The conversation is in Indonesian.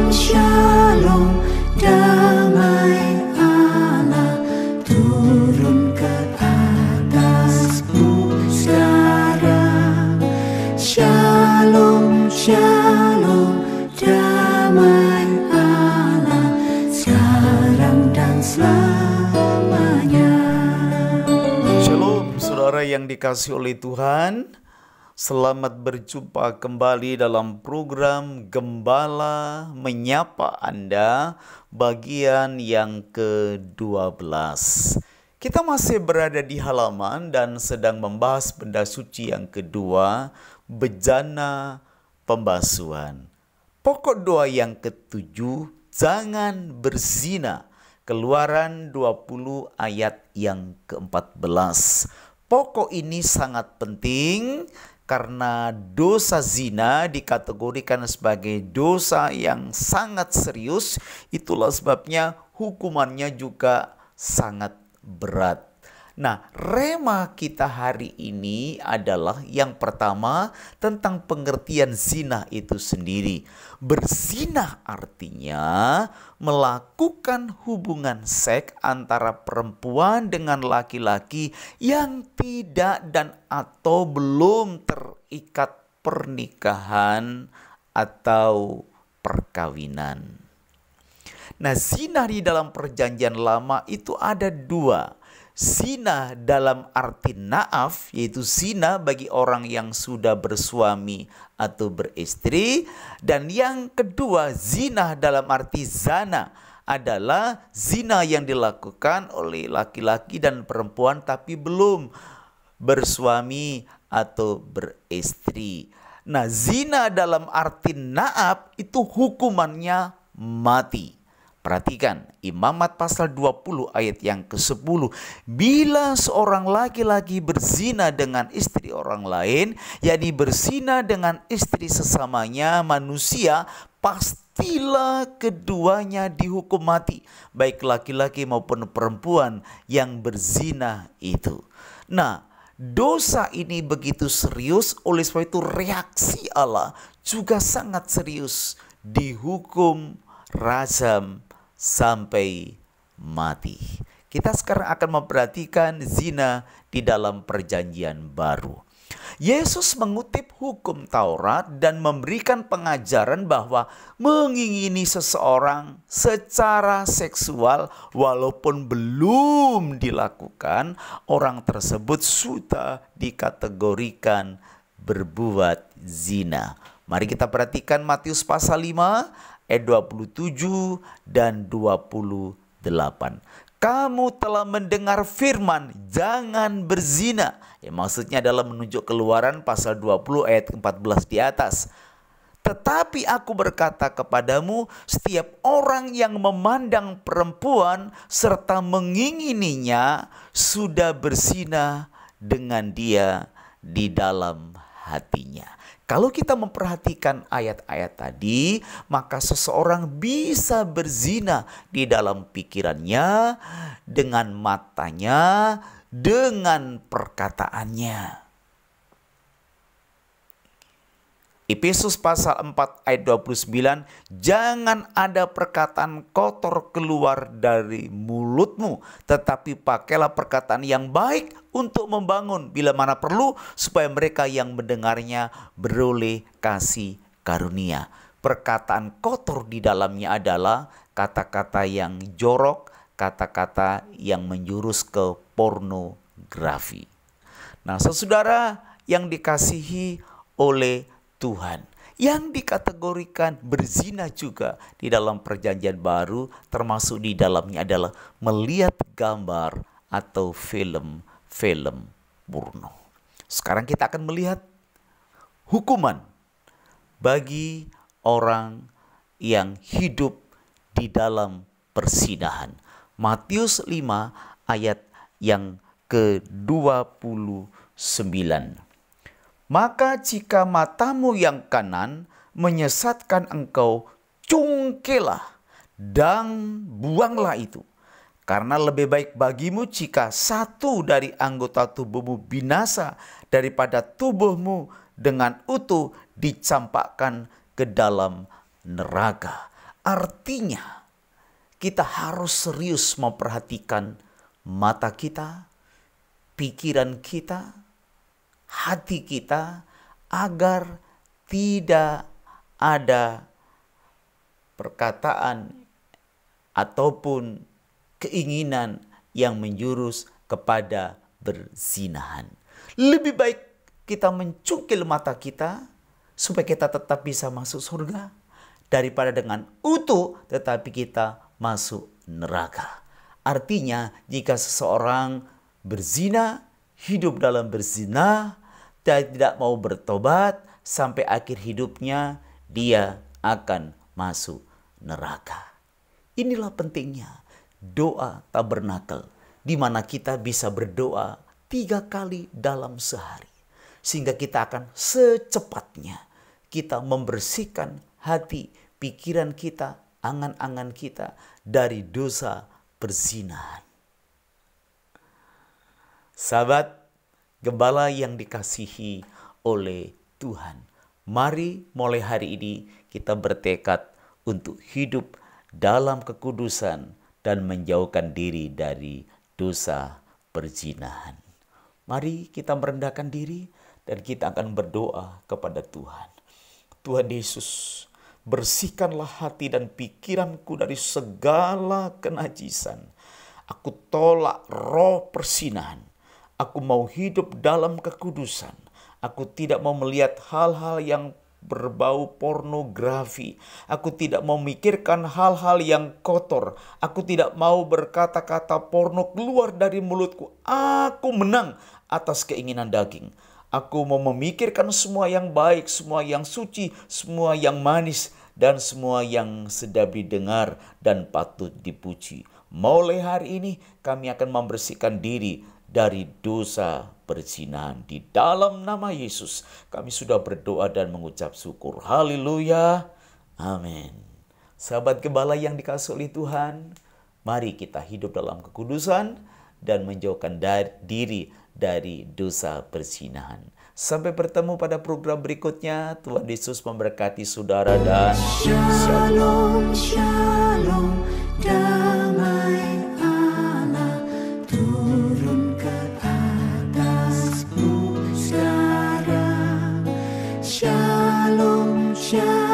Shalom, damai Allah turun ke atasmu sekarang. Shalom, shalom, damai Allah sekarang dan selamanya. Shalom, saudara yang dikasihi oleh Tuhan. Selamat berjumpa kembali dalam program Gembala Menyapa Anda bagian yang ke-12. Kita masih berada di halaman dan sedang membahas benda suci yang kedua, bejana pembasuhan. Pokok doa yang ke-7, jangan berzina. Keluaran 20 ayat yang ke-14. Pokok ini sangat penting karena dosa zina dikategorikan sebagai dosa yang sangat serius. Itulah sebabnya hukumannya juga sangat berat. Nah, rema kita hari ini adalah yang pertama tentang pengertian zina itu sendiri. Berzina artinya melakukan hubungan seks antara perempuan dengan laki-laki yang tidak dan atau belum terikat pernikahan atau perkawinan. Nah, zina di dalam perjanjian lama itu ada dua. Zina dalam arti naaf, yaitu zina bagi orang yang sudah bersuami atau beristri. Dan yang kedua, zina dalam arti zana, adalah zina yang dilakukan oleh laki-laki dan perempuan tapi belum bersuami atau beristri. Nah, zina dalam arti naaf itu hukumannya mati. Perhatikan, Imamat pasal 20 ayat yang ke-10. Bila seorang laki-laki berzina dengan istri orang lain, yakni berzina dengan istri sesamanya manusia, pastilah keduanya dihukum mati, baik laki-laki maupun perempuan yang berzina itu. Nah, dosa ini begitu serius, oleh sebab itu reaksi Allah juga sangat serius, dihukum rajam sampai mati. Kita sekarang akan memperhatikan zina di dalam perjanjian baru. Yesus mengutip hukum Taurat dan memberikan pengajaran bahwa mengingini seseorang secara seksual walaupun belum dilakukan, orang tersebut sudah dikategorikan berbuat zina. Mari kita perhatikan Matius pasal 5 ayat 27 dan 28. Kamu telah mendengar firman, jangan berzina. Ya, maksudnya adalah menunjuk Keluaran pasal 20 ayat 14 di atas. Tetapi aku berkata kepadamu, setiap orang yang memandang perempuan serta mengingininya sudah berzina dengan dia di dalam hatinya. Kalau kita memperhatikan ayat-ayat tadi, maka seseorang bisa berzina di dalam pikirannya, dengan matanya, dengan perkataannya. Efesus pasal 4 ayat 29, jangan ada perkataan kotor keluar dari mulutmu, tetapi pakailah perkataan yang baik untuk membangun bila mana perlu, supaya mereka yang mendengarnya beroleh kasih karunia. Perkataan kotor di dalamnya adalah kata-kata yang jorok, kata-kata yang menjurus ke pornografi. Nah, saudara yang dikasihi oleh Tuhan, yang dikategorikan berzina juga di dalam perjanjian baru, termasuk di dalamnya adalah melihat gambar atau film porno. Sekarang kita akan melihat hukuman bagi orang yang hidup di dalam perzinahan. Matius 5 ayat yang ke-29. Maka jika matamu yang kanan menyesatkan engkau, cungkilah dan buanglah itu. Karena lebih baik bagimu jika satu dari anggota tubuhmu binasa daripada tubuhmu dengan utuh dicampakkan ke dalam neraka. Artinya kita harus serius memperhatikan mata kita, pikiran kita, hati kita, agar tidak ada perkataan ataupun keinginan yang menjurus kepada berzinahan. Lebih baik kita mencungkil mata kita supaya kita tetap bisa masuk surga, daripada dengan utuh tetapi kita masuk neraka. Artinya jika seseorang berzina, hidup dalam berzina, dan tidak mau bertobat, sampai akhir hidupnya dia akan masuk neraka. Inilah pentingnya doa tabernakel, di mana kita bisa berdoa 3 kali dalam sehari. Sehingga kita akan secepatnya kita membersihkan hati, pikiran kita, angan-angan kita dari dosa perzinahan. Sahabat gembala yang dikasihi oleh Tuhan, mari mulai hari ini kita bertekad untuk hidup dalam kekudusan dan menjauhkan diri dari dosa perzinahan. Mari kita merendahkan diri dan kita akan berdoa kepada Tuhan. Tuhan Yesus, bersihkanlah hati dan pikiranku dari segala kenajisan. Aku tolak roh persinahan. Aku mau hidup dalam kekudusan. Aku tidak mau melihat hal-hal yang berbau pornografi. Aku tidak mau memikirkan hal-hal yang kotor. Aku tidak mau berkata-kata porno keluar dari mulutku. Aku menang atas keinginan daging. Aku mau memikirkan semua yang baik, semua yang suci, semua yang manis, dan semua yang sedap didengar dan patut dipuji. Mulai hari ini kami akan membersihkan diri dari dosa perzinahan. Di dalam nama Yesus kami sudah berdoa dan mengucap syukur. Haleluya. Amin. Sahabat gembala yang dikasihi oleh Tuhan, mari kita hidup dalam kekudusan dan menjauhkan diri dari dosa perzinahan. Sampai bertemu pada program berikutnya. Tuhan Yesus memberkati saudara dan Shalom, shalom, damai Allah turun ke atasmu sekarang. Shalom, shalom.